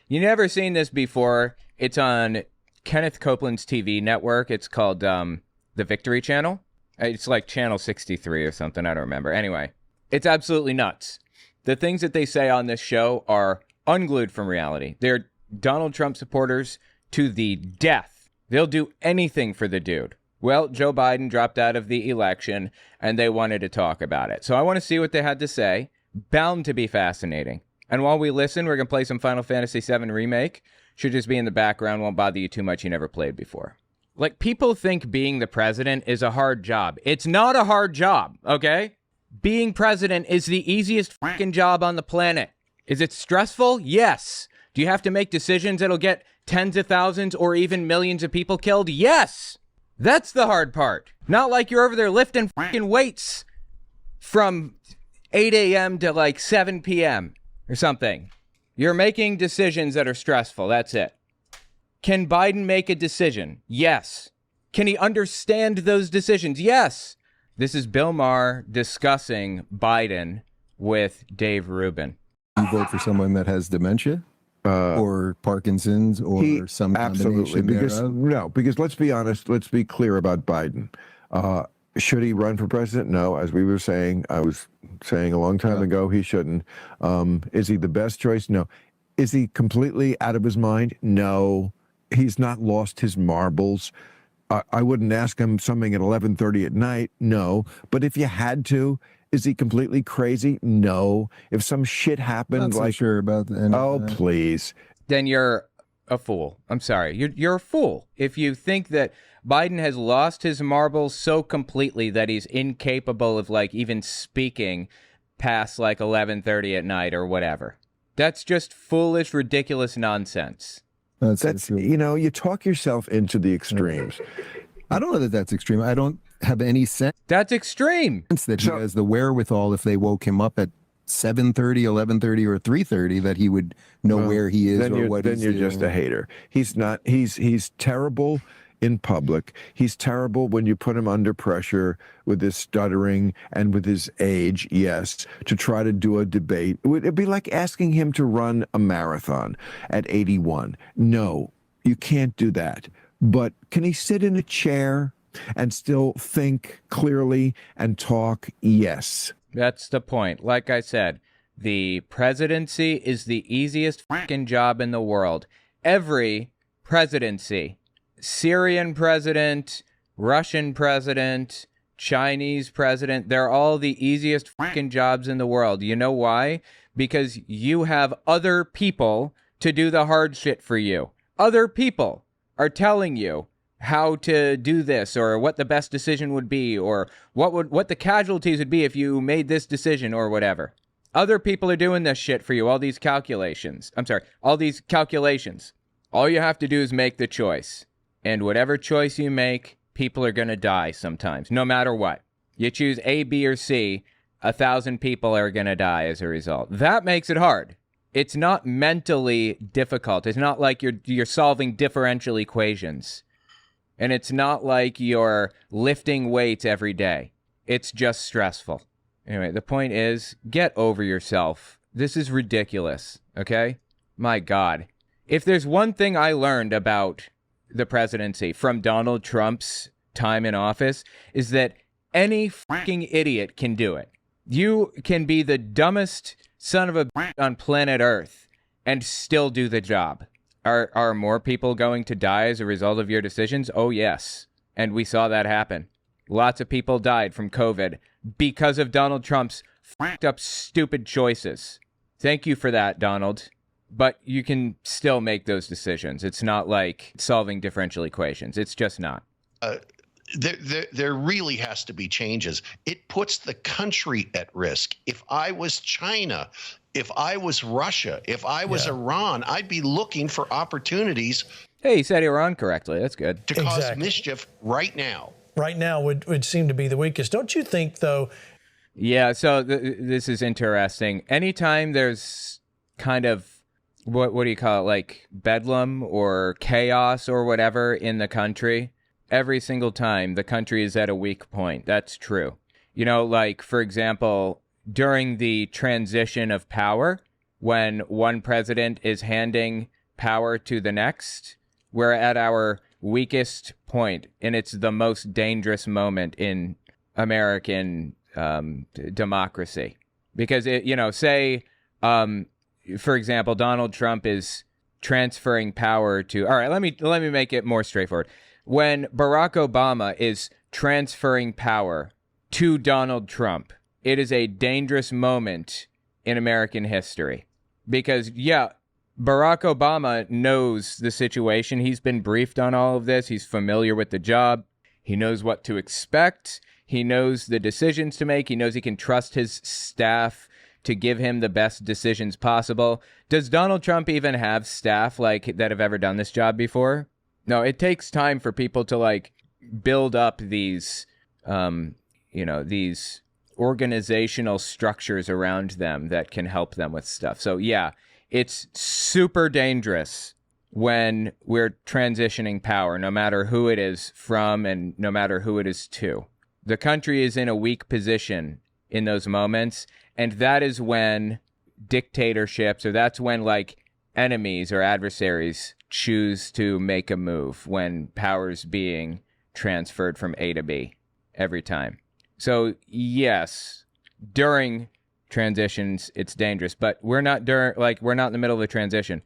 You never seen this before. It's on Kenneth Copeland's TV network. It's called the Victory Channel. It's like Channel 63 or something. I don't remember. Anyway, it's absolutely nuts. The things that they say on this show are unglued from reality. They're Donald Trump supporters to the death. They'll do anything for the dude. Well, Joe Biden dropped out of the election, and they wanted to talk about it. So I want to see what they had to say. Bound to be fascinating. And while we listen, we're going to play some Final Fantasy VII Remake. Should just be in the background, won't bother you too much, you never played before. Like, people think being the president is a hard job. It's not a hard job, okay? Being president is the easiest fucking job on the planet. Is it stressful? Yes. Do you have to make decisions that'll get tens of thousands or even millions of people killed? Yes. That's the hard part. Not like you're over there lifting fucking weights from 8 a.m. to like 7 p.m. or something. You're making decisions that are stressful. That's it. Can Biden make a decision? Yes. Can he understand those decisions? Yes. This is Bill Maher discussing Biden with Dave Rubin. You vote for someone that has dementia or Parkinson's or some absolutely combination because let's be honest, let's be clear about Biden. Should he run for president? No, as we were saying, I was saying a long time ago, he shouldn't. Is he the best choice? No. Is he completely out of his mind? No. He's not lost his marbles. I wouldn't ask him something at 11:30 at night. No. But if you had to, is he completely crazy? No. If some shit happened, not so sure about that. Oh, please. Then you're a fool. I'm sorry. You're a fool if you think that Biden has lost his marbles so completely that he's incapable of like even speaking past like 11:30 at night or whatever. That's just foolish, ridiculous nonsense. That's you know, you talk yourself into the extremes. I don't know that that's extreme. I don't have any sense. That's extreme. That he has the wherewithal if they woke him up at 7:30, 11:30, or 3:30 that he would know where he is or what he's doing. Then you're just a hater. He's not. He's terrible in public. He's terrible when you put him under pressure with his stuttering and with his age, yes, to try to do a debate. It'd be like asking him to run a marathon at 81. No, you can't do that. But can he sit in a chair and still think clearly and talk? Yes. That's the point. Like I said, the presidency is the easiest fucking job in the world. Every presidency, Syrian president, Russian president, Chinese president, they're all the easiest fucking jobs in the world. You know why? Because you have other people to do the hard shit for you. Other people are telling you how to do this or what the best decision would be or what the casualties would be if you made this decision or whatever. Other people are doing this shit for you, all these calculations. All these calculations. All you have to do is make the choice. And whatever choice you make, people are going to die sometimes, no matter what. You choose A, B, or C, 1,000 people are going to die as a result. That makes it hard. It's not mentally difficult. It's not like you're solving differential equations. And it's not like you're lifting weights every day. It's just stressful. Anyway, the point is, get over yourself. This is ridiculous, okay? My God. If there's one thing I learned about the presidency from Donald Trump's time in office, is that any fucking idiot can do it. You can be the dumbest son of a bitch on planet Earth and still do the job. Are more people going to die as a result of your decisions? Oh, yes. And we saw that happen. Lots of people died from COVID because of Donald Trump's fucked up, stupid choices. Thank you for that, Donald. But you can still make those decisions. It's not like solving differential equations. It's just not. There really has to be changes. It puts the country at risk. If I was China, if I was Russia, if I was Iran, I'd be looking for opportunities. Hey, you said Iran correctly. That's good. To cause mischief right now. Right now would seem to be the weakest. Don't you think, though? Yeah, so this is interesting. Anytime there's kind of, what do you call it, like bedlam or chaos or whatever in the country, every single time the country is at a weak point. That's true. You know, like, for example, during the transition of power, when one president is handing power to the next, we're at our weakest point, and it's the most dangerous moment in American democracy. Because say, for example, Donald Trump is transferring power to. All right, let me make it more straightforward. When Barack Obama is transferring power to Donald Trump, it is a dangerous moment in American history. Because, yeah, Barack Obama knows the situation. He's been briefed on all of this. He's familiar with the job. He knows what to expect. He knows the decisions to make. He knows he can trust his staff to give him the best decisions possible. Does Donald Trump even have staff that have ever done this job before? No, it takes time for people to build up these, these organizational structures around them that can help them with stuff. So yeah, it's super dangerous when we're transitioning power, no matter who it is from and no matter who it is to. The country is in a weak position in those moments, and that is when dictatorships, or that's when enemies or adversaries choose to make a move, when power's being transferred from A to B every time. So yes, during transitions it's dangerous, but we're not we're not in the middle of a transition.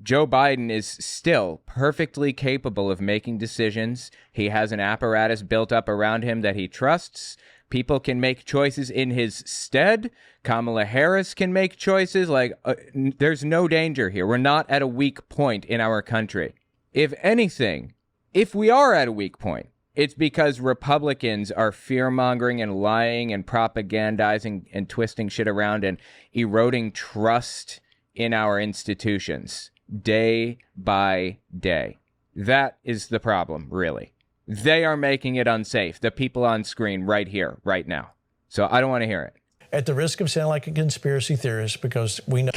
Joe Biden is still perfectly capable of making decisions. He has an apparatus built up around him that he trusts. People can make choices in his stead. Kamala Harris can make choices. There's no danger here. We're not at a weak point in our country. If anything, if we are at a weak point, it's because Republicans are fear-mongering and lying and propagandizing and twisting shit around and eroding trust in our institutions day by day. That is the problem, really. They are making it unsafe. The people on screen right here, right now. So I don't want to hear it. At the risk of sounding like a conspiracy theorist, because we know...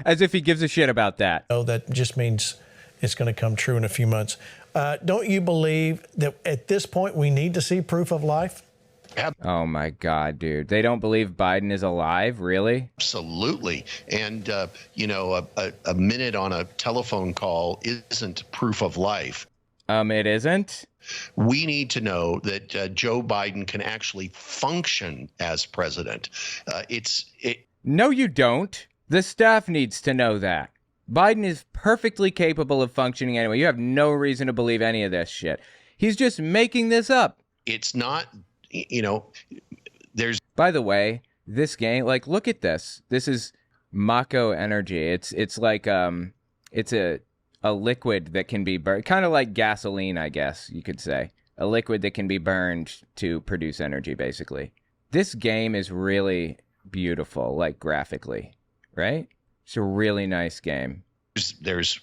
As if he gives a shit about that. Oh, that just means it's going to come true in a few months. Don't you believe that at this point we need to see proof of life? Oh my God, dude. They don't believe Biden is alive? Really? Absolutely. And, a minute on a telephone call isn't proof of life. It isn't? We need to know that Joe Biden can actually function as president. No, you don't. The staff needs to know that. Biden is perfectly capable of functioning anyway. You have no reason to believe any of this shit. He's just making this up. It's not, there's... By the way, this game, look at this. This is Mako energy. It's a liquid that can be burned, kind of like gasoline, I guess you could say. A liquid that can be burned to produce energy, basically. This game is really beautiful, graphically, right? It's a really nice game. There's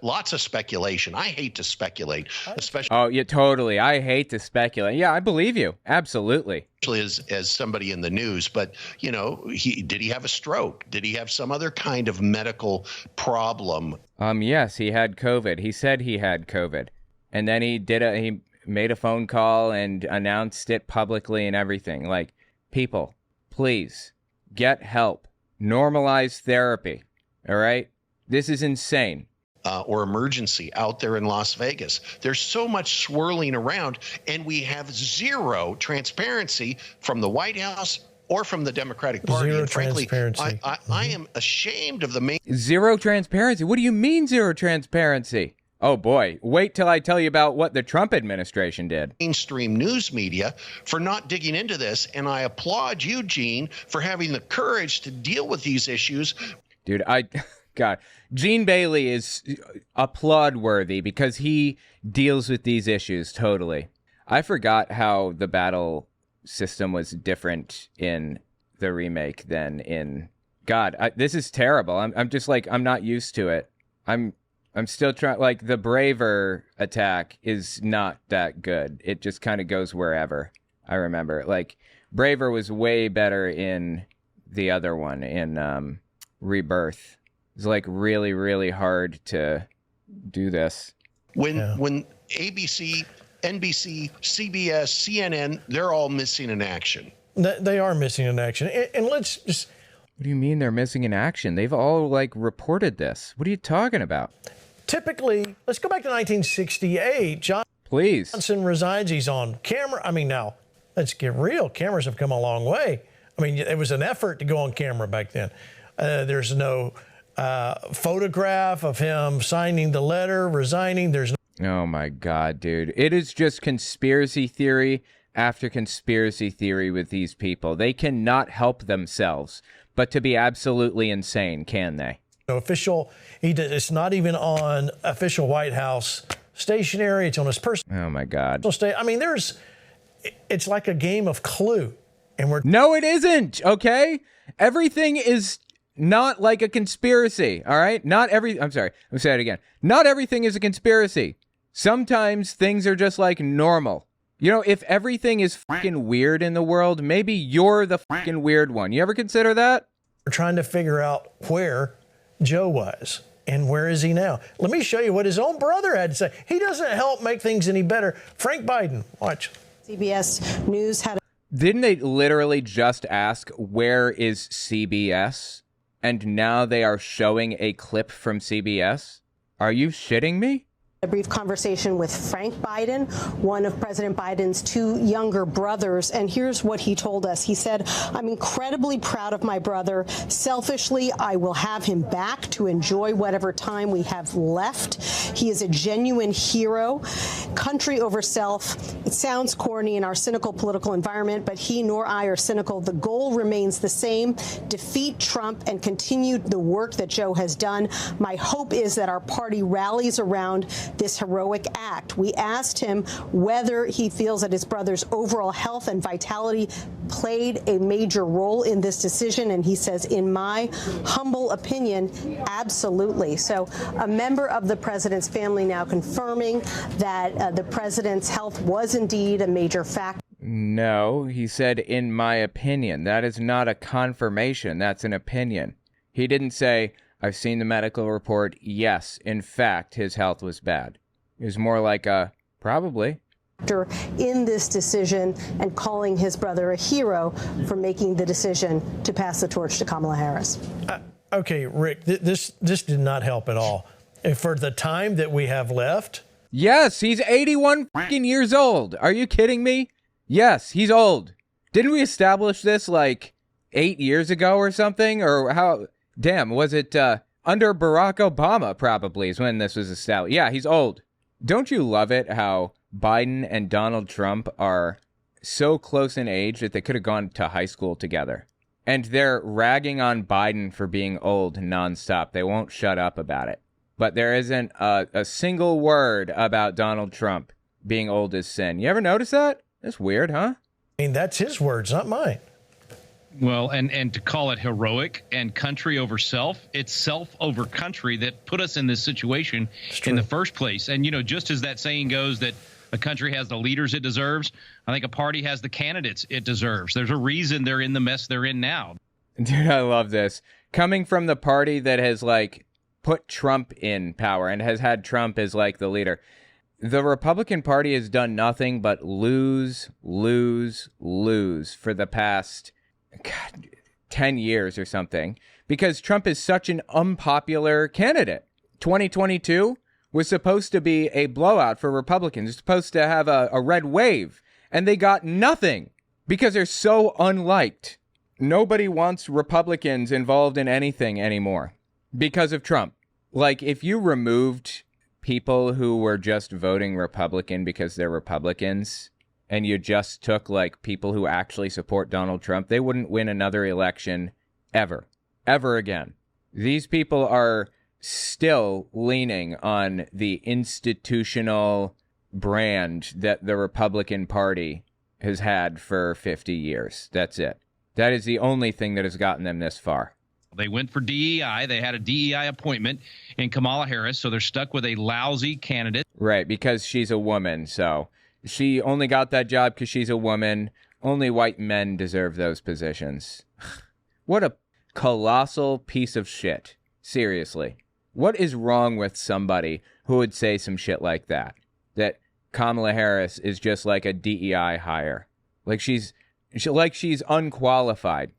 lots of speculation. I hate to speculate, especially. Oh, yeah, totally. I hate to speculate. Yeah, I believe you. Absolutely. As somebody in the news, but did he have a stroke? Did he have some other kind of medical problem? Yes, he had COVID. He said he had COVID, and then he made a phone call and announced it publicly and everything. People, please get help. Normalize therapy. All right. This is insane. Or emergency out there in Las Vegas. There's so much swirling around, and we have zero transparency from the White House or from the Democratic Party. Zero and frankly, transparency. I am ashamed of the Zero transparency? What do you mean zero transparency? Oh boy, wait till I tell you about what the Trump administration did. Mainstream news media for not digging into this, and I applaud you, Gene, for having the courage to deal with these issues. Dude, God, Gene Bailey is applaud-worthy because he deals with these issues totally. I forgot how the battle system was different in the remake than in... God, this is terrible. I'm just I'm not used to it. I'm still trying... the Braver attack is not that good. It just kind of goes wherever, I remember. Braver was way better in the other one, in Rebirth. It's really, really hard to do this. When ABC, NBC, CBS, CNN, they're all missing in action. They are missing in action. And let's just, What do you mean they're missing in action? They've all reported this. What are you talking about? Typically, let's go back to 1968. Please. Johnson resigns. He's on camera. I mean, now, let's get real. Cameras have come a long way. I mean, it was an effort to go on camera back then. There's no photograph of him signing the letter, resigning. Oh, my God, dude. It is just conspiracy theory after conspiracy theory with these people. They cannot help themselves but to be absolutely insane, can they? No official. It's not even on official White House stationery. It's on his personal. Oh, my God. I mean, it's like a game of Clue. And No, it isn't, okay? Everything is not like a conspiracy, all right? I'm sorry. I'll say it again. Not everything is a conspiracy. Sometimes things are just normal. You know, if everything is fucking weird in the world, maybe you're the fucking weird one. You ever consider that? We're trying to figure out where Joe was and where is he now. Let me show you what his own brother had to say. He doesn't help make things any better. Frank Biden, watch. CBS News had. Didn't they literally just ask, where is CBS? And now they are showing a clip from CBS? Are you shitting me? A brief conversation with Frank Biden, one of President Biden's two younger brothers. And here's what he told us. He said, I'm incredibly proud of my brother. Selfishly, I will have him back to enjoy whatever time we have left. He is a genuine hero. Country over self. It sounds corny in our cynical political environment, but he nor I are cynical. The goal remains the same: defeat Trump and continue the work that Joe has done. My hope is that our party rallies around this heroic act. We asked him whether he feels that his brother's overall health and vitality played a major role in this decision, and he says, in my humble opinion, absolutely. So a member of the president's family now confirming that the president's health was indeed a major factor. No, he said, in my opinion. That is not a confirmation. That's an opinion. He didn't say, I've seen the medical report. Yes, in fact, his health was bad. It was more like a probably. In this decision, and calling his brother a hero for making the decision to pass the torch to Kamala Harris. Okay, Rick, this did not help at all. And for the time that we have left. Yes, he's 81 fucking years old. Are you kidding me? Yes, he's old. Didn't we establish this 8 years ago or something? Or how? Damn, was it under Barack Obama probably is when this was established. Yeah, he's old. Don't you love it how Biden and Donald Trump are so close in age that they could have gone to high school together? And they're ragging on Biden for being old nonstop. They won't shut up about it. But there isn't a single word about Donald Trump being old as sin. You ever notice that? That's weird, huh? I mean, that's his words, not mine. Well, and to call it heroic and country over self, it's self over country that put us in this situation in the first place. And, just as that saying goes that a country has the leaders it deserves, I think a party has the candidates it deserves. There's a reason they're in the mess they're in now. Dude, I love this. Coming from the party that has, put Trump in power and has had Trump as, the leader. The Republican Party has done nothing but lose for the past 10 years or something, because Trump is such an unpopular candidate. 2022 was supposed to be a blowout for Republicans. It's supposed to have a red wave, and they got nothing because they're so unliked. Nobody wants Republicans involved in anything anymore because of Trump. If you removed people who were just voting Republican because they're Republicans, and you just took people who actually support Donald Trump, they wouldn't win another election ever again. These people are still leaning on the institutional brand that the Republican Party has had for 50 years. That's it. That is the only thing that has gotten them this far. They went for DEI. They had a DEI appointment in Kamala Harris, so they're stuck with a lousy candidate. Right, because she's a woman, so she only got that job because she's a woman. Only white men deserve those positions. What a colossal piece of shit. Seriously. What is wrong with somebody who would say some shit like that? That Kamala Harris is just like a DEI hire. She's unqualified.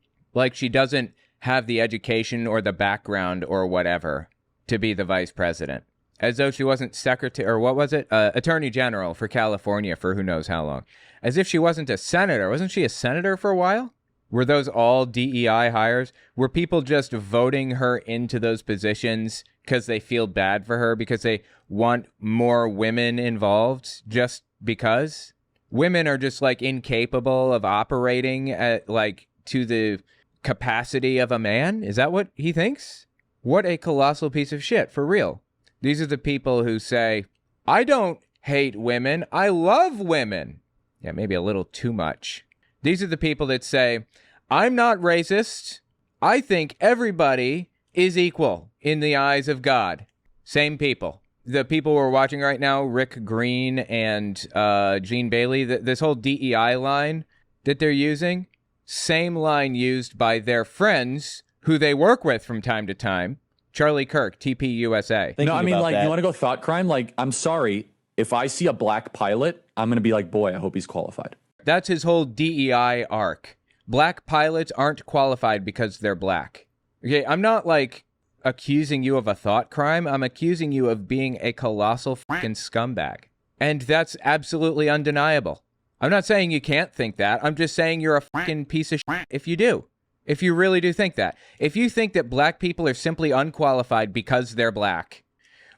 She doesn't have the education or the background or whatever to be the vice president. As though she wasn't secretary, or what was it? Attorney General for California for who knows how long. As if she wasn't a senator. Wasn't she a senator for a while? Were those all DEI hires? Were people just voting her into those positions because they feel bad for her, because they want more women involved, just because? Women are just like incapable of operating at like to the capacity of a man? Is that what he thinks? What a colossal piece of shit, for real. These are the people who say, I don't hate women, I love women. Yeah, maybe a little too much. These are the people that say, I'm not racist. I think everybody is equal in the eyes of God. Same people. The people we're watching right now, Rick Green and Gene Bailey, this whole DEI line that they're using, same line used by their friends who they work with from time to time. Charlie Kirk, TPUSA. No, I mean, like, you want to go thought crime? Like, I'm sorry, if I see a black pilot, I'm going to be like, boy, I hope he's qualified. That's his whole DEI arc. Black pilots aren't qualified because they're black. Okay, I'm not, like, accusing you of a thought crime. I'm accusing you of being a colossal fucking scumbag. And that's absolutely undeniable. I'm not saying you can't think that. I'm just saying you're a fucking piece of shit if you do. If you really do think that. If you think that black people are simply unqualified because they're black,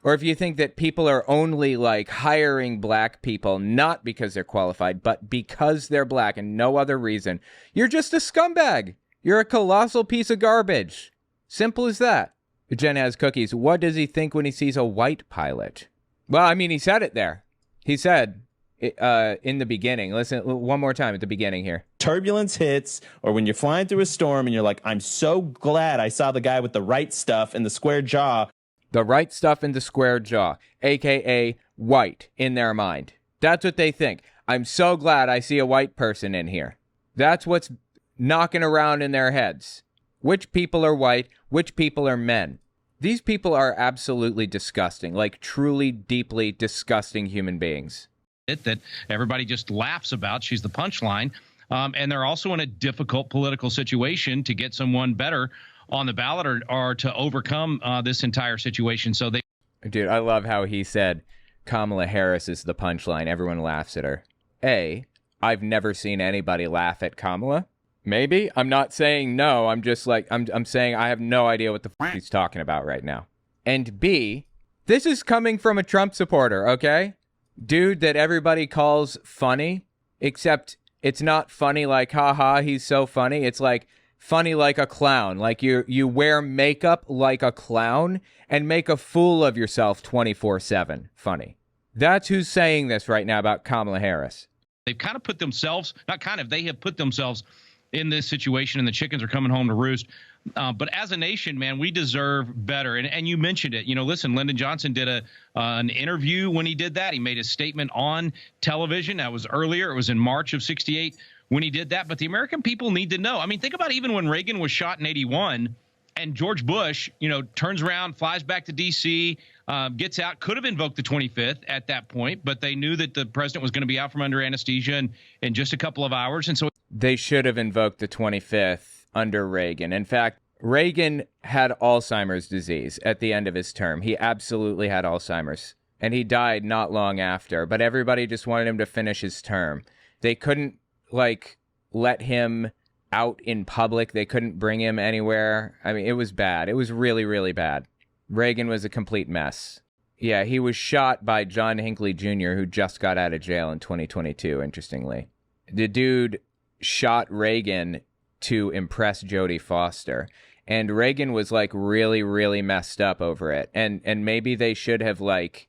or if you think that people are only like hiring black people not because they're qualified, but because they're black and no other reason, you're just a scumbag. You're a colossal piece of garbage. Simple as that. Jen has cookies. What does he think when he sees a white pilot? Well, I mean, he said it there. He said in the beginning. Listen one more time at the beginning here. Turbulence hits, or when you're flying through a storm and you're like, I'm so glad I saw the guy with the right stuff and the square jaw. The right stuff and the square jaw, a.k.a. white, in their mind. That's what they think. I'm so glad I see a white person in here. That's what's knocking around in their heads. Which people are white? Which people are men? These people are absolutely disgusting, like truly, deeply disgusting human beings. That everybody just laughs about. She's the punchline. And they're also in a difficult political situation to get someone better on the ballot or to overcome this entire situation. So they. Dude, I love how he said Kamala Harris is the punchline. Everyone laughs at her. I've never seen anybody laugh at Kamala. Maybe. I'm not saying no. I'm just like, I'm saying I have no idea what the f*** he's talking about right now. And B, this is coming from a Trump supporter, okay? Dude that everybody calls funny, except it's not funny like, haha, he's so funny. It's like funny like a clown. Like you wear makeup like a clown and make a fool of yourself 24/7 funny. That's who's saying this right now about Kamala Harris. They've kind of put themselves, not kind of, they have put themselves in this situation, and the chickens are coming home to roost. But as a nation, man, we deserve better. And you mentioned it. You know, listen, Lyndon Johnson did an interview when he did that. He made a statement on television. That was earlier. It was in March of '68 when he did that. But the American people need to know. I mean, think about even when Reagan was shot in '81 and George Bush, you know, turns around, flies back to D.C., gets out, could have invoked the 25th at that point, but they knew that the president was going to be out from under anesthesia in just a couple of hours. And so they should have invoked the 25th under Reagan. In fact, Reagan had Alzheimer's disease at the end of his term. He absolutely had Alzheimer's, and he died not long after, but everybody just wanted him to finish his term. They couldn't, like, let him out in public. They couldn't bring him anywhere. I mean, it was bad. It was really, really bad. Reagan was a complete mess. Yeah, he was shot by John Hinckley Jr., who just got out of jail in 2022, interestingly. The dude shot Reagan to impress Jodie Foster, and Reagan was like really, really messed up over it. And maybe they should have like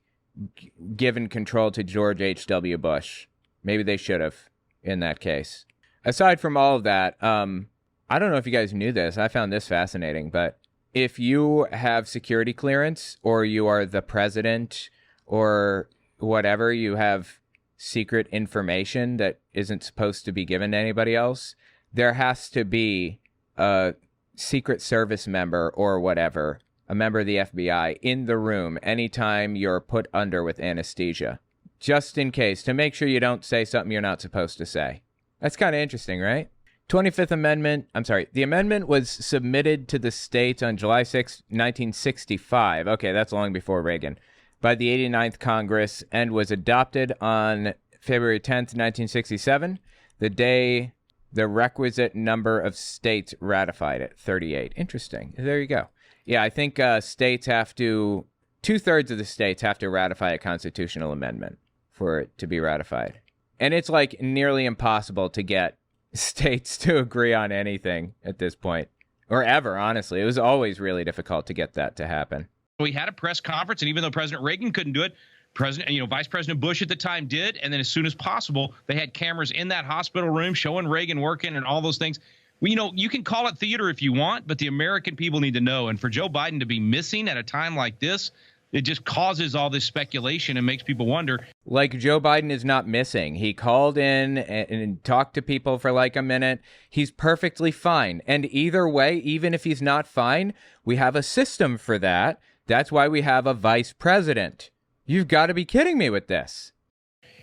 given control to George H.W. Bush. Maybe they should have in that case. Aside from all of that, I don't know if you guys knew this. I found this fascinating, but if you have security clearance or you are the president or whatever, you have secret information that isn't supposed to be given to anybody else, there has to be a Secret Service member or whatever, a member of the FBI in the room anytime you're put under with anesthesia, just in case, to make sure you don't say something you're not supposed to say. That's kind of interesting, right? 25th Amendment, the amendment was submitted to the states on July 6, 1965. Okay, that's long before Reagan. By the 89th Congress and was adopted on February 10th, 1967, the day the requisite number of states ratified it, 38. Interesting. There you go. Yeah, I think states have to, 2/3 of the states have to ratify a constitutional amendment for it to be ratified. And it's like nearly impossible to get states to agree on anything at this point, or ever, honestly. It was always really difficult to get that to happen. We had a press conference, and even though President Reagan couldn't do it, Vice President Bush at the time did, and then as soon as possible, they had cameras in that hospital room showing Reagan working and all those things. Well, you can call it theater if you want, but the American people need to know. And for Joe Biden to be missing at a time like this, it just causes all this speculation and makes people wonder. Like, Joe Biden is not missing. He called in and talked to people for like a minute. He's perfectly fine. And either way, even if he's not fine, we have a system for that. That's why we have a vice president. You've got to be kidding me with this.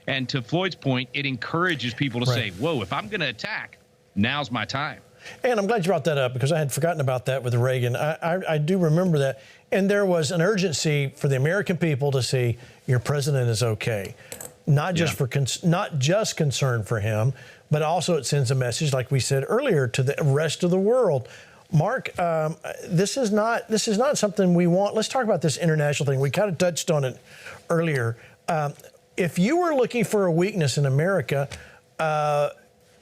And to Floyd's point, it encourages people to say, whoa, if I'm going to attack, now's my time. And I'm glad you brought that up because I had forgotten about that with Reagan. I do remember that. And there was an urgency for the American people to see your president is okay. Not just not just concern for him, but also it sends a message, like we said earlier, to the rest of the world. Mark, this is not something we want. Let's talk about this international thing. We kind of touched on it earlier. If you were looking for a weakness in America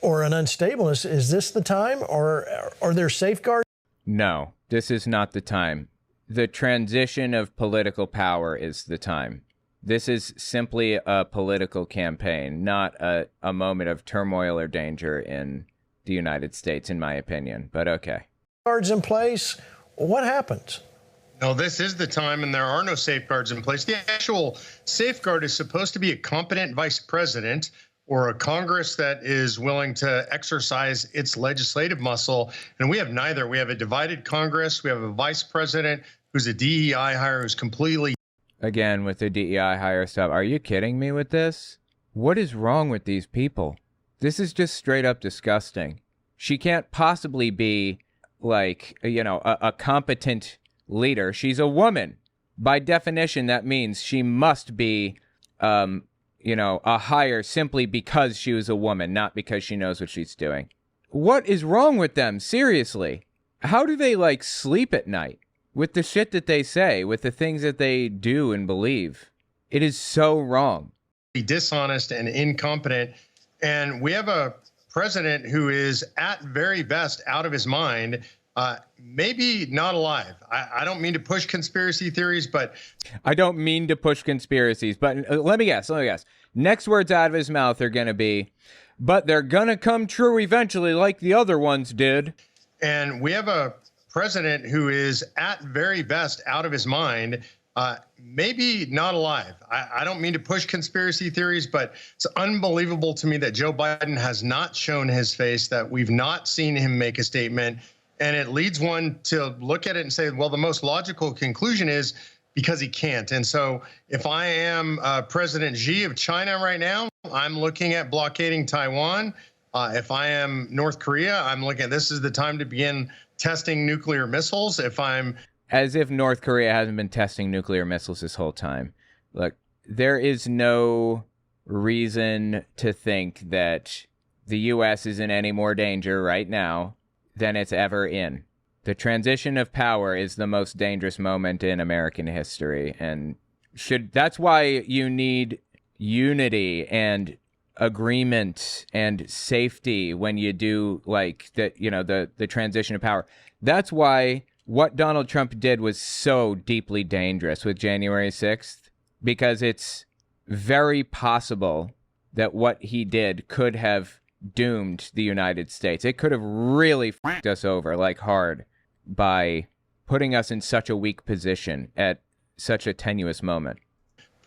or an unstableness, is this the time, or are there safeguards? No, this is not the time. The transition of political power is the time. This is simply a political campaign, not a moment of turmoil or danger in the United States, in my opinion. But okay. Safeguards in place, what happens? No, this is the time, and there are no safeguards in place. The actual safeguard is supposed to be a competent vice president or a Congress that is willing to exercise its legislative muscle. And we have neither. We have a divided Congress. We have a vice president who's a DEI hire who's completely... Again, with the DEI hire stuff. Are you kidding me with this? What is wrong with these people? This is just straight up disgusting. She can't possibly be, like, a competent leader. She's a woman. By definition, that means she must be, a hire simply because she was a woman, not because she knows what she's doing. What is wrong with them? Seriously. How do they, sleep at night? With the shit that they say, with the things that they do and believe. It is so wrong. Dishonest and incompetent. And we have a president who is at very best out of his mind, maybe not alive. I don't mean to push conspiracy theories, but... I don't mean to push conspiracies, but let me guess. Next words out of his mouth are going to be, but they're going to come true eventually like the other ones did. And we have a president who is at very best out of his mind, maybe not alive. I don't mean to push conspiracy theories, but it's unbelievable to me that Joe Biden has not shown his face, that we've not seen him make a statement. And it leads one to look at it and say, well, the most logical conclusion is because he can't. And so if I am President Xi of China right now, I'm looking at blockading Taiwan. If I am North Korea, I'm looking at this is the time to begin testing nuclear missiles. As if North Korea hasn't been testing nuclear missiles this whole time. Look, there is no reason to think that the U.S. is in any more danger right now than it's ever in. The transition of power is the most dangerous moment in American history, and that's why you need unity and agreement and safety when you do the transition of power. That's why what Donald Trump did was so deeply dangerous with January 6th, because it's very possible that what he did could have doomed the United States. It could have really fucked us over hard by putting us in such a weak position at such a tenuous moment.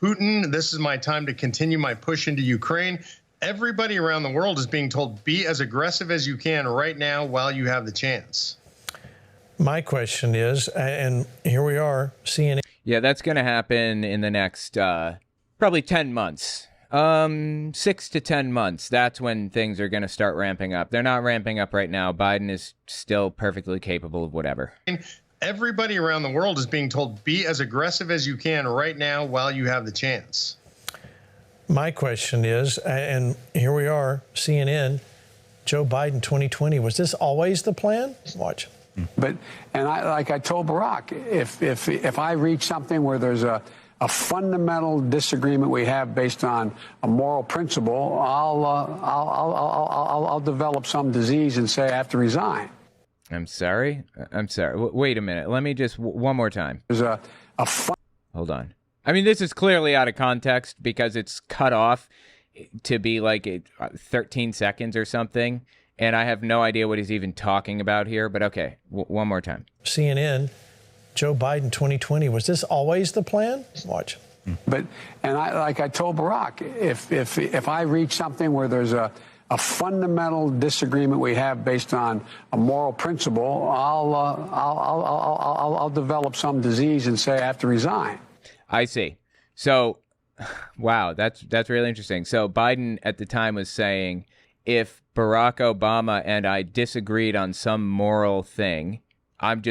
Putin, this is my time to continue my push into Ukraine. Everybody around the world is being told, be as aggressive as you can right now while you have the chance. My question is, and here we are, seeing... Yeah, that's going to happen in the next probably 10 months. 6 to 10 months. That's when things are going to start ramping up. They're not ramping up right now. Biden is still perfectly capable of whatever. Everybody around the world is being told, be as aggressive as you can right now while you have the chance. My question is, and here we are, CNN, Joe Biden 2020. Was this always the plan? Watch. But, and like I told Barack, if I reach something where there's a fundamental disagreement we have based on a moral principle, I'll develop some disease and say I have to resign. I'm sorry. Wait a minute. Let me just one more time. There's Hold on. I mean, this is clearly out of context because it's cut off to be like 13 seconds or something. And I have no idea what he's even talking about here. But okay, one more time. CNN, Joe Biden 2020. Was this always the plan? Watch. But, and like I told Barack, if I reach something where there's a fundamental disagreement we have based on a moral principle, I'll develop some disease and say I have to resign. I see. So, wow, that's really interesting. So Biden at the time was saying, if Barack Obama and I disagreed on some moral thing, I'm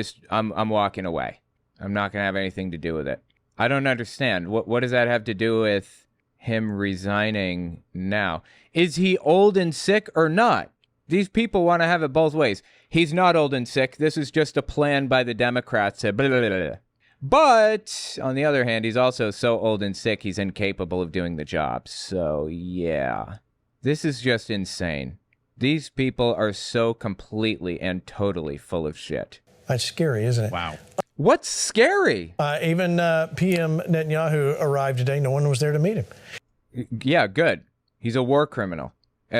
walking away. I'm not going to have anything to do with it. I don't understand. What does that have to do with him resigning now? Is he old and sick or not? These people want to have it both ways. He's not old and sick. This is just a plan by the Democrats to blah, blah, blah, blah. But on the other hand, he's also so old and sick, he's incapable of doing the job. So yeah, this is just insane. These people are so completely and totally full of shit. That's scary, isn't it? Wow. What's scary? Even PM Netanyahu arrived today. No one was there to meet him. Yeah, good. He's a war criminal.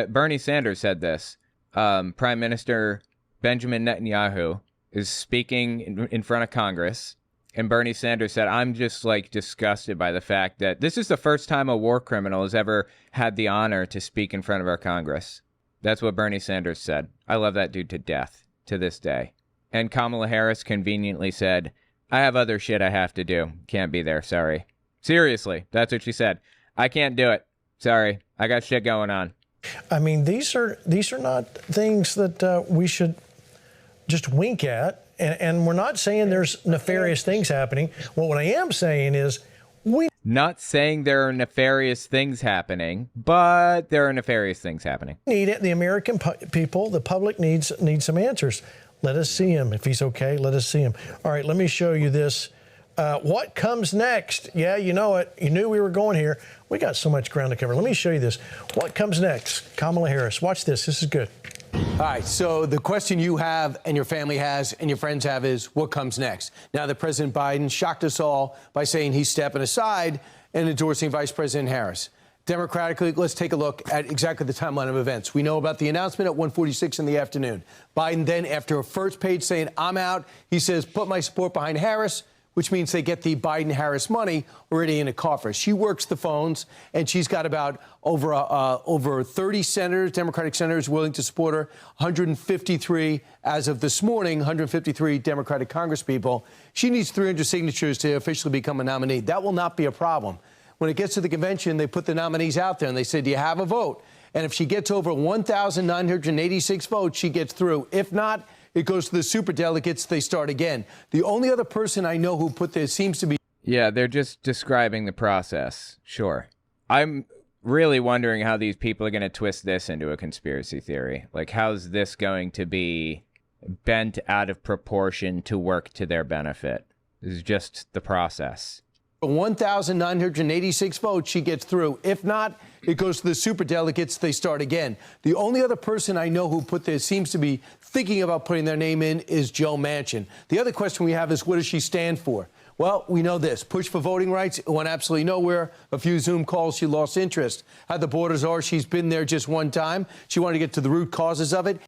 Bernie Sanders said this. Prime Minister Benjamin Netanyahu is speaking in front of Congress. And Bernie Sanders said, I'm just disgusted by the fact that this is the first time a war criminal has ever had the honor to speak in front of our Congress. That's what Bernie Sanders said. I love that dude to death to this day. And Kamala Harris conveniently said, I have other shit I have to do. Can't be there. Sorry. Seriously. That's what she said. I can't do it. Sorry. I got shit going on. I mean, these are not things that we should just wink at. And we're not saying there's nefarious things happening. Well, what I am saying is not saying there are nefarious things happening, but there are nefarious things happening. Need it. The American people, the public needs some answers. Let us see him. If he's okay, let us see him. All right, let me show you this. What comes next? Yeah, you know it. You knew we were going here. We got so much ground to cover. Let me show you this. What comes next? Kamala Harris. Watch this. This is good. All right, so the question you have and your family has and your friends have is, what comes next? Now that President Biden shocked us all by saying he's stepping aside and endorsing Vice President Harris. Democratically, let's take a look at exactly the timeline of events. We know about the announcement at 1:46 in the afternoon. Biden then, after a first page saying, I'm out, he says, put my support behind Harris, which means they get the Biden-Harris money already in a coffer. She works the phones, and she's got about over 30 senators, Democratic senators, willing to support her, 153 as of this morning, 153 Democratic congresspeople. She needs 300 signatures to officially become a nominee. That will not be a problem. When it gets to the convention, they put the nominees out there, and they said, do you have a vote? And if she gets over 1,986 votes, she gets through. If not, it goes to the superdelegates. They start again. The only other person I know who put this seems to be. Yeah, they're just describing the process. Sure. I'm really wondering how these people are going to twist this into a conspiracy theory. Like, how's this going to be bent out of proportion to work to their benefit? This is just the process. 1,986 votes, she gets through. If not, it goes to the superdelegates. They start again. The only other person I know who put this seems to be thinking about putting their name in is Joe Manchin. The other question we have is, what does she stand for? Well, we know this. Push for voting rights. It went absolutely nowhere. A few Zoom calls, she lost interest. How the borders are, she's been there just one time. She wanted to get to the root causes of it.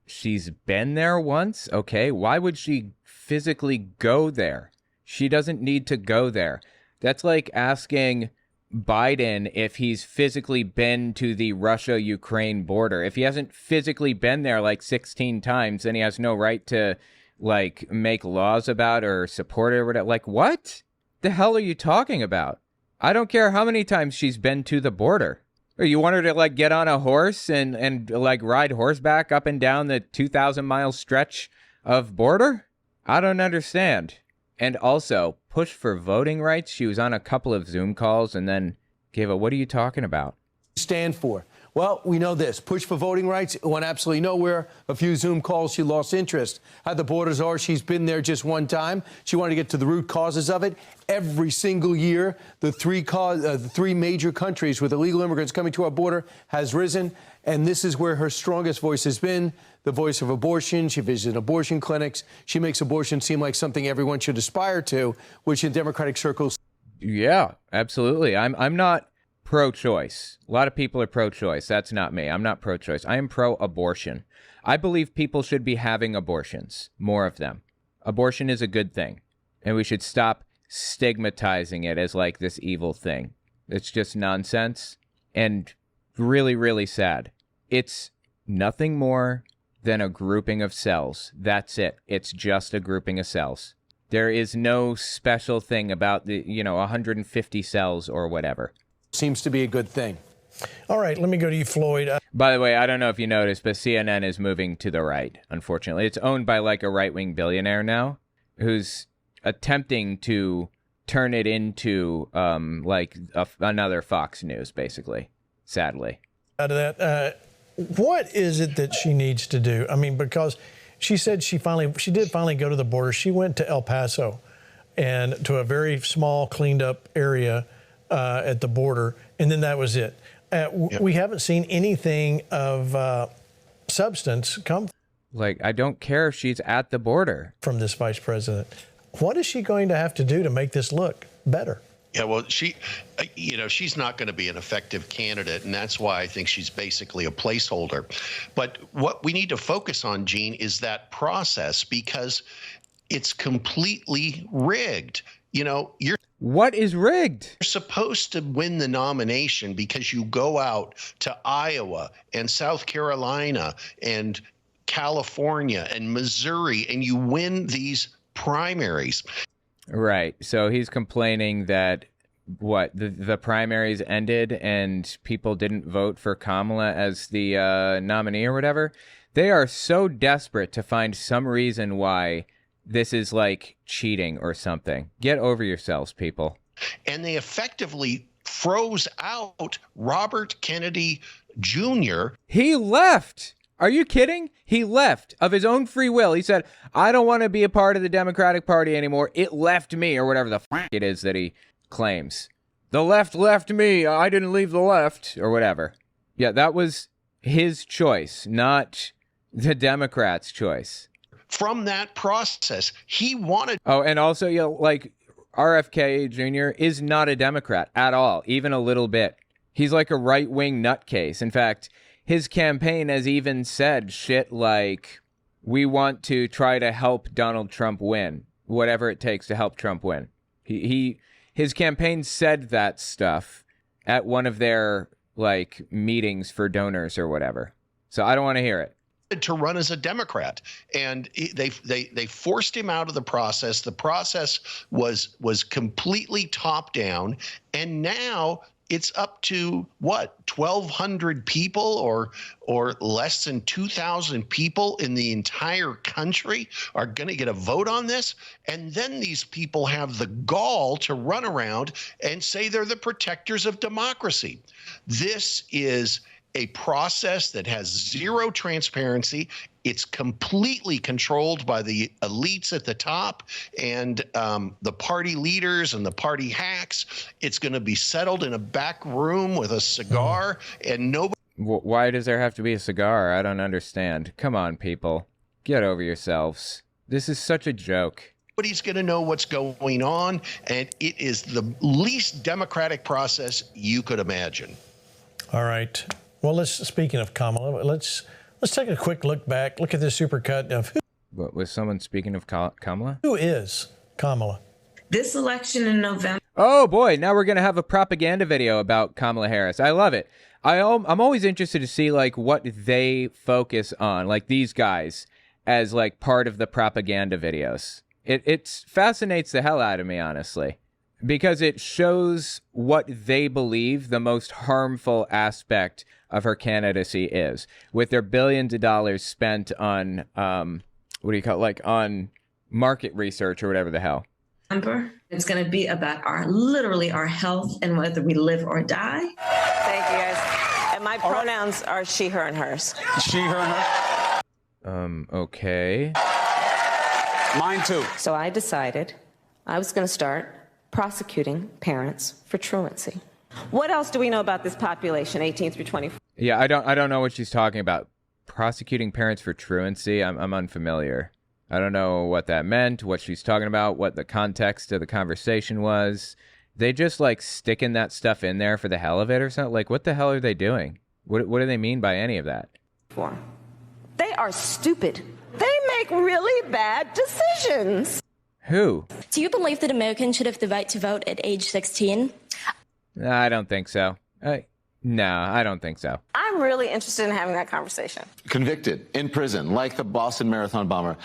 She's been there once? Okay. Why would she physically go there? She doesn't need to go there. That's like asking Biden if he's physically been to the Russia-Ukraine border. If he hasn't physically been there 16 times, then he has no right to make laws about or support it or whatever. What the hell are you talking about? I don't care how many times she's been to the border. Or you want her to like get on a horse and like ride horseback up and down the 2,000-mile stretch of border? I don't understand. And also, push for voting rights. She was on a couple of Zoom calls and then gave a, what are you talking about? Stand for? Well, we know this. Push for voting rights. It went absolutely nowhere. A few Zoom calls, she lost interest. How the borders are, she's been there just one time. She wanted to get to the root causes of it. Every single year, the three major countries with illegal immigrants coming to our border has risen. And this is where her strongest voice has been, the voice of abortion. She visited abortion clinics. She makes abortion seem like something everyone should aspire to, which in Democratic circles. Yeah, absolutely. I'm not pro-choice. A lot of people are pro-choice. That's not me. I'm not pro-choice. I am pro-abortion. I believe people should be having abortions, more of them. Abortion is a good thing, and we should stop stigmatizing it as like this evil thing. It's just nonsense and really, really sad. It's nothing more than a grouping of cells. That's it. It's just a grouping of cells. There is no special thing about the, 150 cells or whatever. Seems to be a good thing. All right, let me go to you, Floyd. By the way, I don't know if you noticed, but CNN is moving to the right, unfortunately. It's owned by like a right-wing billionaire now who's attempting to turn it into another Fox News, basically, sadly. Out of that, what is it that she needs to do? I mean, because she said she did finally go to the border. She went to El Paso and to a very small, cleaned up area at the border, and then that was it. We haven't seen anything of substance come. Like, I don't care if she's at the border. From this vice president. What is she going to have to do to make this look better? Yeah, well, she's not going to be an effective candidate, and that's why I think she's basically a placeholder. But what we need to focus on, Gene, is that process, because it's completely rigged. What is rigged? You're supposed to win the nomination because you go out to Iowa and South Carolina and California and Missouri and you win these primaries. Right. So he's complaining that the primaries ended and people didn't vote for Kamala as the nominee or whatever. They are so desperate to find some reason why this is like cheating or something. Get over yourselves, people. And they effectively froze out Robert Kennedy Jr. He left. Are you kidding? He left of his own free will. He said, I don't want to be a part of the Democratic Party anymore. It left me, or whatever the f*** it is that he claims. The left left me. I didn't leave the left, or whatever. Yeah, that was his choice, not the Democrats' choice. From that process, he wanted. Oh, and also, like RFK Jr. is not a Democrat at all, even a little bit. He's like a right-wing nutcase. In fact, his campaign has even said shit like, we want to try to help Donald Trump win, whatever it takes to help Trump win. His campaign said that stuff at one of their like meetings for donors or whatever. So I don't want to hear it. To run as a Democrat, and they forced him out of the process. The process was completely top down, and now it's up to what, 1,200 people or less than 2,000 people in the entire country are going to get a vote on this, and then these people have the gall to run around and say they're the protectors of democracy. This is a process that has zero transparency. It's completely controlled by the elites at the top and the party leaders and the party hacks. It's going to be settled in a back room with a cigar and nobody. Why does there have to be a cigar? I don't understand. Come on, people. Get over yourselves. This is such a joke. Nobody's going to know what's going on, and it is the least democratic process you could imagine. All right. Well, speaking of Kamala, let's take a quick look back. Look at this supercut of What was someone speaking of Kamala? Who is Kamala? This election in November. Oh boy, now we're gonna have a propaganda video about Kamala Harris. I love it. I'm always interested to see like what they focus on, like these guys, as like part of the propaganda videos. It fascinates the hell out of me, honestly. because it shows what they believe the most harmful aspect of her candidacy is, with their billions of dollars spent on, what do you call it? Like on market research or whatever the hell. It's going to be about literally our health and whether we live or die. Thank you, guys. And my pronouns are she, her, and hers. She, her, and her. Okay. Mine too. So I decided I was going to start prosecuting parents for truancy. What else do we know about this population, 18 through 24? Yeah, I don't know what she's talking about. Prosecuting parents for truancy? I'm unfamiliar. I don't know what that meant, what she's talking about, what the context of the conversation was. They just like sticking that stuff in there for the hell of it or something? Like, what the hell are they doing? What do they mean by any of that? They are stupid. They make really bad decisions. Who? Do you believe that Americans should have the right to vote at age 16? I don't think so. No, I don't think so. I'm really interested in having that conversation. Convicted, in prison, like the Boston Marathon bomber.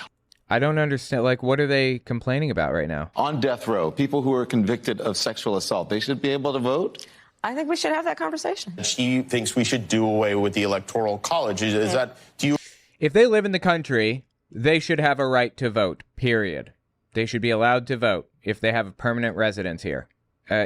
I don't understand. Like, what are they complaining about right now? On death row, people who are convicted of sexual assault, they should be able to vote? I think we should have that conversation. She thinks we should do away with the Electoral College. Is that, do you? If they live in the country, they should have a right to vote, period. They should be allowed to vote if they have a permanent residence here.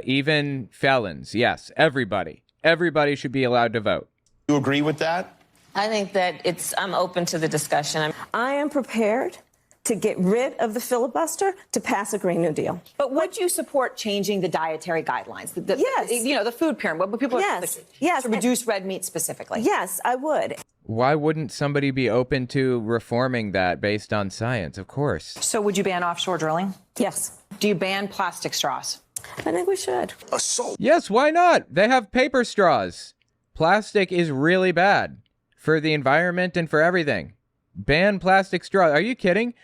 Even felons, yes, everybody. Everybody should be allowed to vote. You agree with that? I think that I'm open to the discussion. I am prepared to get rid of the filibuster to pass a Green New Deal. But would you support changing the dietary guidelines? Yes. You know, the food pyramid, what people yes. to reduce red meat specifically. Yes, I would. Why wouldn't somebody be open to reforming that based on science? Of course. So would you ban offshore drilling? Yes. Do you ban plastic straws? I think we should. Assault. Yes, why not? They have paper straws. Plastic is really bad for the environment and for everything. Ban plastic straws. Are you kidding?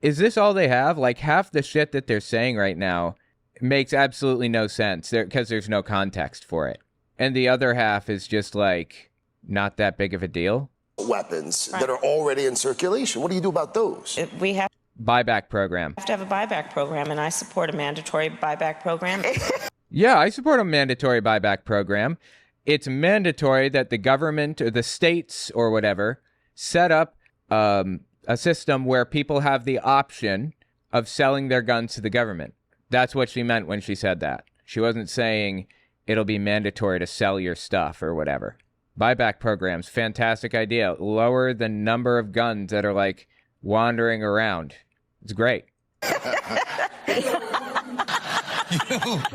Is this all they have? Like, half the shit that they're saying right now makes absolutely no sense because there's no context for it. And the other half is just like not that big of a deal. Weapons that are already in circulation. What do you do about those? We have buyback program. to have a buyback program, and I support a mandatory buyback program. Yeah, I support a mandatory buyback program. It's mandatory that the government or the states or whatever set up a system where people have the option of selling their guns to the government. That's what she meant when she said that. She wasn't saying it'll be mandatory to sell your stuff or whatever. Buyback programs, fantastic idea. Lower the number of guns that are like wandering around. It's great.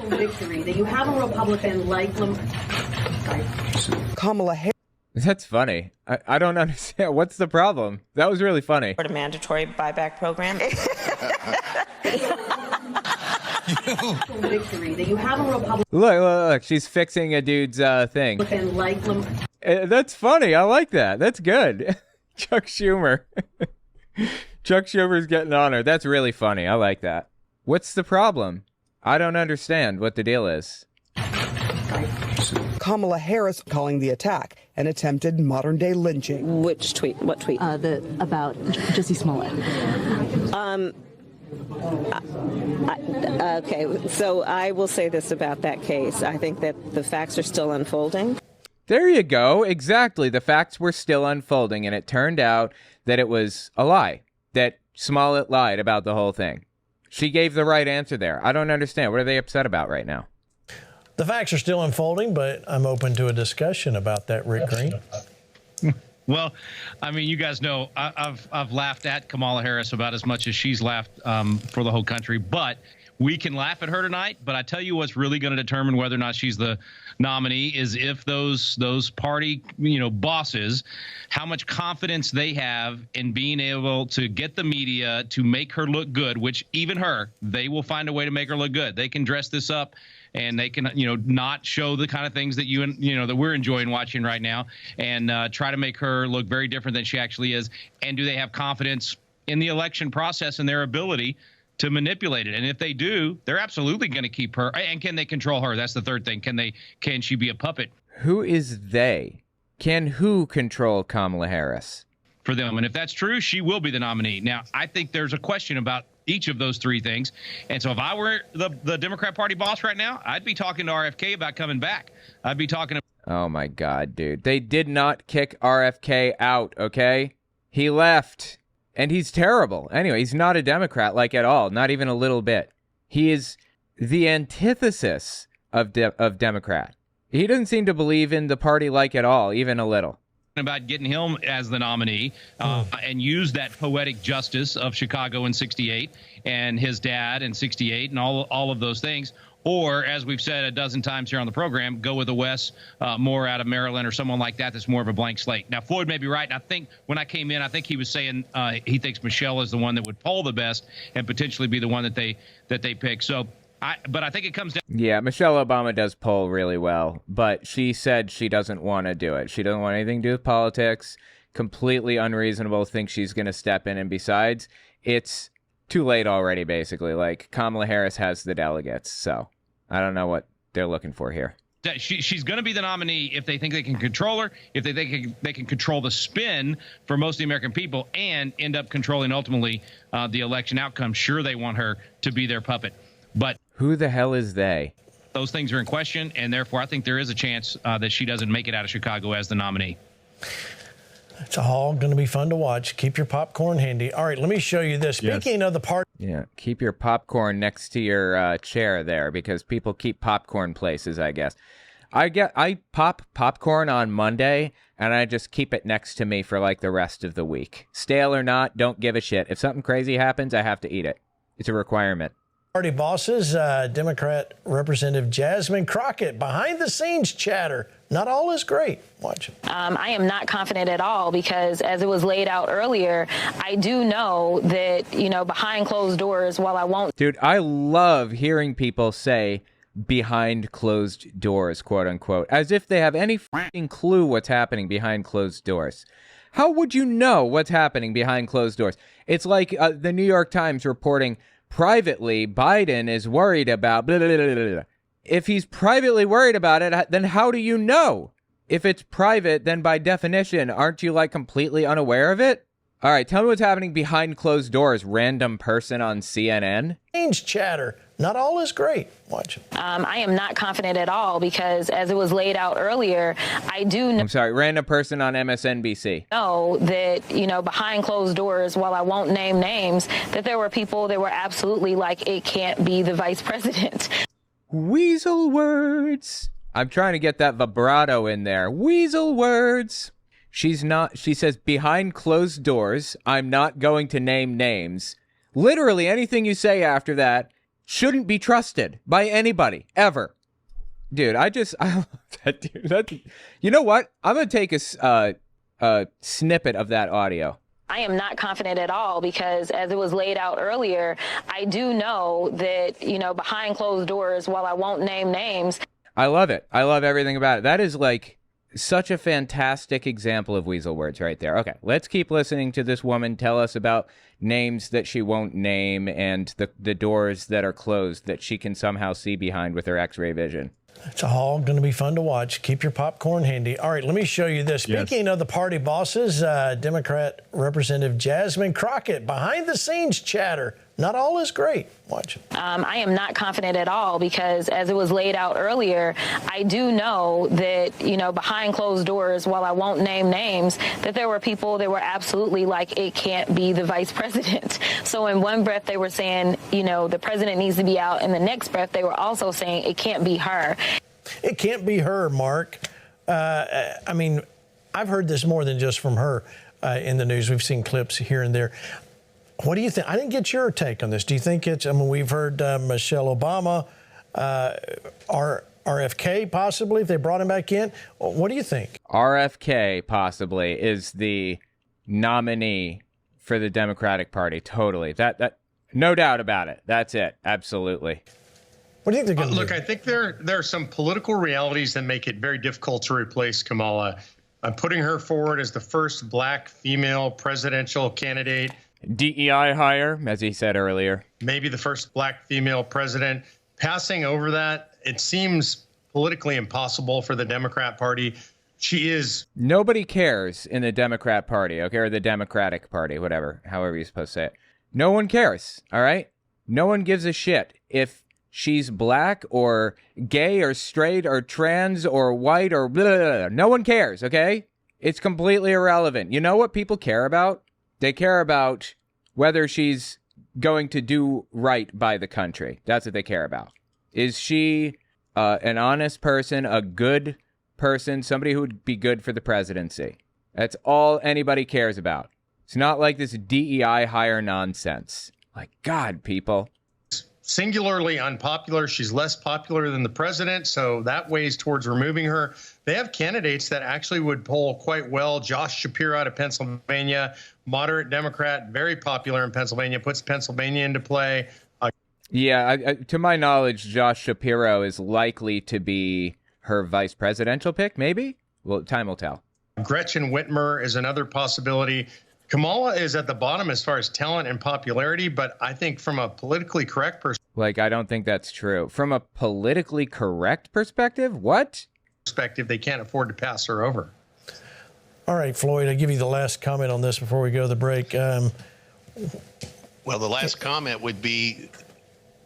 Victory that you have a Republican like Kamala Harris. That's funny. I don't understand. What's the problem? That was really funny. A mandatory buyback program. Victory that you have a Republican Look, she's fixing a dude's thing. like That's funny. I like that. That's good. Chuck Schumer. Chuck Schumer's getting on her. That's really funny. I like that. What's the problem? I don't understand what the deal is. Kamala Harris calling the attack an attempted modern-day lynching. Which tweet? What tweet? About Jussie Smollett. Okay, so I will say this about that case. I think that the facts are still unfolding. There you go. Exactly. The facts were still unfolding, and it turned out that it was a lie, that Smollett lied about the whole thing. She gave the right answer there. I don't understand. What are they upset about right now? The facts are still unfolding, but I'm open to a discussion about that, Rick Green. Well, I mean, you guys know I've laughed at Kamala Harris about as much as she's laughed for the whole country. But we can laugh at her tonight. But I tell you what's really going to determine whether or not she's the nominee is if those party bosses, how much confidence they have in being able to get the media to make her look good. Which even her, they will find a way to make her look good. They can dress this up. And they can, not show the kind of things that that we're enjoying watching right now, and try to make her look very different than she actually is. And do they have confidence in the election process and their ability to manipulate it? And if they do, they're absolutely going to keep her. And can they control her? That's the third thing. Can she be a puppet? Who is they? Can who control Kamala Harris? For them. And if that's true, she will be the nominee. Now, I think there's a question about each of those three things. And so if I were the Democrat Party boss right now, I'd be talking to RFK about coming back. I'd be talking to. Oh my God, dude. They did not kick RFK out, okay? He left. And he's terrible. Anyway, he's not a Democrat, like, at all. Not even a little bit. He is the antithesis of Democrat. He doesn't seem to believe in the party, like, at all, even a little. About getting him as the nominee and use that poetic justice of Chicago in 68 and his dad in 68 and all of those things. Or, as we've said a dozen times here on the program, go with a Wes Moore out of Maryland or someone like that that's more of a blank slate. Now, Floyd may be right. And I think when I came in, I think he was saying he thinks Michelle is the one that would poll the best and potentially be the one that they pick. So, but I think it comes down. Yeah, Michelle Obama does poll really well, but she said she doesn't want to do it. She doesn't want anything to do with politics. Completely unreasonable. Think she's going to step in. And besides, it's too late already, basically. Like, Kamala Harris has the delegates, so I don't know what they're looking for here. She's going to be the nominee if they think they can control her, if they think they can control the spin for most of the American people and end up controlling ultimately the election outcome. Sure, they want her to be their puppet. But who the hell is they? Those things are in question, and therefore I think there is a chance that she doesn't make it out of Chicago as the nominee. It's all going to be fun to watch. Keep your popcorn handy. All right, let me show you this. Speaking of the party. Yeah, keep your popcorn next to your chair there because people keep popcorn places, I guess. I pop popcorn on Monday, and I just keep it next to me for like the rest of the week. Stale or not, don't give a shit. If something crazy happens, I have to eat it. It's a requirement. Party bosses, Democrat Representative Jasmine Crockett, behind the scenes chatter. Not all is great. Watch it. I am not confident at all because, as it was laid out earlier, I do know that, behind closed doors, while I won't. Dude, I love hearing people say behind closed doors, quote unquote, as if they have any fucking clue what's happening behind closed doors. How would you know what's happening behind closed doors? It's like the New York Times reporting privately Biden is worried about blah, blah, blah, blah, blah. If he's privately worried about it, then how do you know? If it's private, then by definition, aren't you like completely unaware of it? All right, tell me what's happening behind closed doors, random person on CNN. Change chatter. Not all is great. Watch it. I am not confident at all because, as it was laid out earlier, I do know. I'm sorry, random person on MSNBC. Know that, behind closed doors, while I won't name names, that there were people that were absolutely like, it can't be the vice president. Weasel words. I'm trying to get that vibrato in there. Weasel words. She says behind closed doors, I'm not going to name names. Literally anything you say after that shouldn't be trusted by anybody, ever. Dude, I love that, dude. You know what? I'm going to take a snippet of that audio. I am not confident at all because, as it was laid out earlier, I do know that, behind closed doors, while I won't name names. I love it. I love everything about it. That is like such a fantastic example of weasel words right there. Okay, let's keep listening to this woman tell us about names that she won't name and the doors that are closed that she can somehow see behind with her X-ray vision. It's all going to be fun to watch. Keep your popcorn handy. All right, let me show you this. Speaking of the party bosses, Democrat Representative Jasmine Crockett, behind the scenes chatter. Not all is great. Watch it. I am not confident at all because, as it was laid out earlier, I do know that, behind closed doors, while I won't name names, that there were people that were absolutely like, it can't be the vice president. So in one breath, they were saying, the president needs to be out. In the next breath, they were also saying it can't be her. It can't be her, Mark. I mean, I've heard this more than just from her in the news. We've seen clips here and there. What do you think? I didn't get your take on this. Do you think we've heard Michelle Obama, RFK possibly, if they brought him back in. What do you think? RFK possibly is the nominee for the Democratic Party. Totally. That no doubt about it. That's it. Absolutely. What do you think they're going to do? Look, I think there are some political realities that make it very difficult to replace Kamala. I'm putting her forward as the first black female presidential candidate. DEI hire, as he said earlier. Maybe the first black female president. Passing over that, it seems politically impossible for the Democrat Party. She is. Nobody cares in the Democrat Party, okay, or the Democratic Party, whatever, however you're supposed to say it. No one cares, all right? No one gives a shit if she's black or gay or straight or trans or white or blah, blah, blah. No one cares, okay? It's completely irrelevant. You know what people care about? They care about whether she's going to do right by the country. That's what they care about. Is she an honest person, a good person, somebody who would be good for the presidency? That's all anybody cares about. It's not like this DEI hire nonsense. Like, God, people. Singularly unpopular. She's less popular than the president, so that weighs towards removing her. They have candidates that actually would poll quite well. Josh Shapiro out of Pennsylvania, moderate Democrat, very popular in Pennsylvania, puts Pennsylvania into play. Yeah, to my knowledge, Josh Shapiro is likely to be her vice presidential pick, maybe? Well, time will tell. Gretchen Whitmer is another possibility. Kamala is at the bottom as far as talent and popularity, but I think from a politically correct Like, I don't think that's true. From a politically correct perspective? What? perspective, they can't afford to pass her over. All right, Floyd, I'll give you the last comment on this before we go to the break. Well, the last comment would be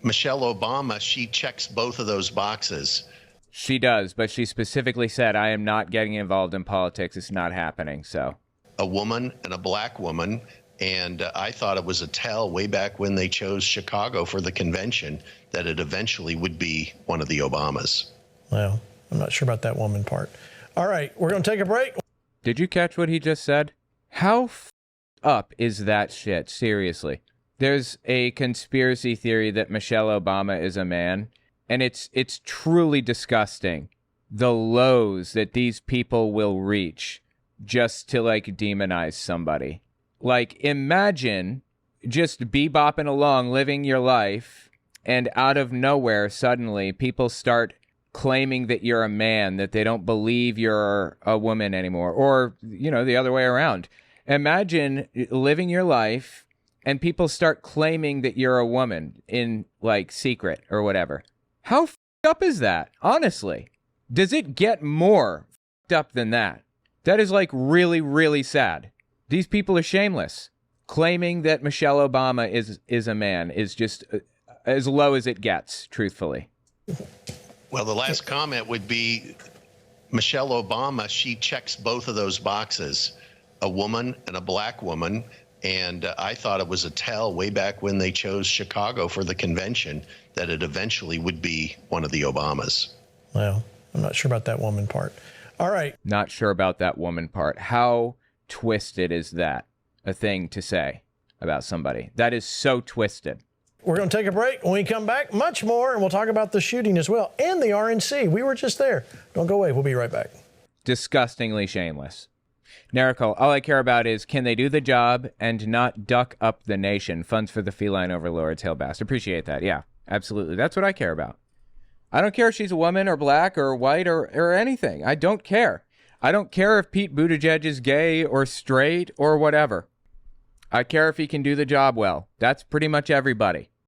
Michelle Obama. She checks both of those boxes. She does, but she specifically said, I am not getting involved in politics. It's not happening, so. A woman and a black woman. And I thought it was a tell way back when they chose Chicago for the convention that it eventually would be one of the Obamas. Well, I'm not sure about that woman part. All right, we're going to take a break. Did you catch what he just said? How up is that shit? Seriously. There's a conspiracy theory that Michelle Obama is a man, and it's truly disgusting. The lows that these people will reach just to, like, demonize somebody. Like, imagine just bebopping along, living your life, and out of nowhere, suddenly, people start claiming that you're a man, that they don't believe you're a woman anymore, or, you know, the other way around. Imagine living your life, and people start claiming that you're a woman in, like, secret or whatever. How up is that, honestly? Does it get more up than that? That is, like, really, really sad. These people are shameless. Claiming that Michelle Obama is a man is just as low as it gets, truthfully. Well, the last comment would be Michelle Obama. She checks both of those boxes, a woman and a black woman. And I thought it was a tell way back when they chose Chicago for the convention that it eventually would be one of the Obamas. Well, I'm not sure about that woman part. All right. Not sure about that woman part. How twisted is that a thing to say about somebody? That is so twisted. We're going to take a break. When we come back, much more, and we'll talk about the shooting as well and the RNC. We were just there. Don't go away. We'll be right back. Disgustingly shameless. Nerical, all I care about is, can they do the job and not duck up the nation? Funds for the feline overlords, hail Bast. Appreciate that. Yeah, absolutely. That's what I care about. I don't care if she's a woman or black or white or anything. I don't care. I don't care if Pete Buttigieg is gay or straight or whatever. I care if he can do the job well. That's pretty much everybody.